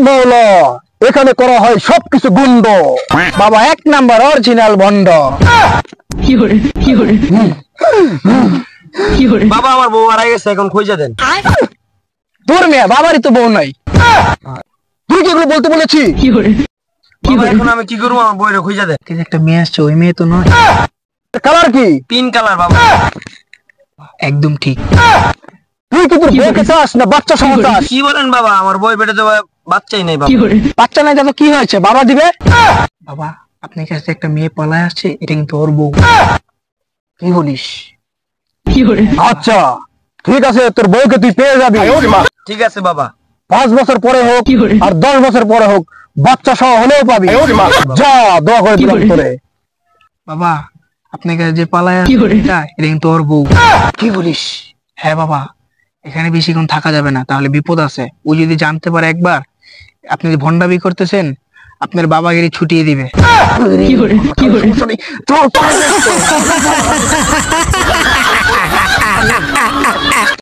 মৌলা, এখানে করা হয় সবকিছু গুন্ড। বাবা 1 নাম্বার অরিজিনাল ভন্ড। বাবা আমার বউ হারাই গেছে, এখন খুঁজে দেন। তোর মেয়ে, বাবারই তো বউ নাই। তুই কি এগুলো বলতে বলেছি? বাবা, এখন আমি কি করবো? আমার বউরে খুঁজে দেন। একটা মেয়ে আসছে, ওই মেয়ে তো নয়। কালার কি? পিঙ্ক কালার বাবা। একদম ঠিক। তুই কি তোর বউকে চাস না বাচ্চা সহ চাস? কি বলেন বাবা? আমার বই পেটে তো বাচ্চাই নেই বাবা। বাচ্চা নাই তো কি হয়েছে? বাবা দিবে। বাবা, আপনার কাছে একটা মেয়ে পলায় আসছে, এটা কিন্তু ওর বউ। কি বলিস? আচ্ছা ঠিক আছে, তোর বউকে তুই পেয়ে যাবি। ঠিক আছে বাবা। 5 বছর পরে হোক আর 10 বছর পরে হোক, বাচ্চা সহ হলেও পাবি। যা, দোয়া করে দিলাম তোরে। বাবা, আপনার কাছে যে পালায় আসছে, এটা কিন্তু ওর বউ। কি বলিস? হ্যাঁ বাবা, এখানে বেশিক্ষণ থাকা যাবে না, তাহলে বিপদ আছে। ও যদি জানতে পারে একবার আপনি যে ভন্ডামি করতেছেন, আপনার বাবাগিরি ছুটিয়ে দিবে। চল, চল।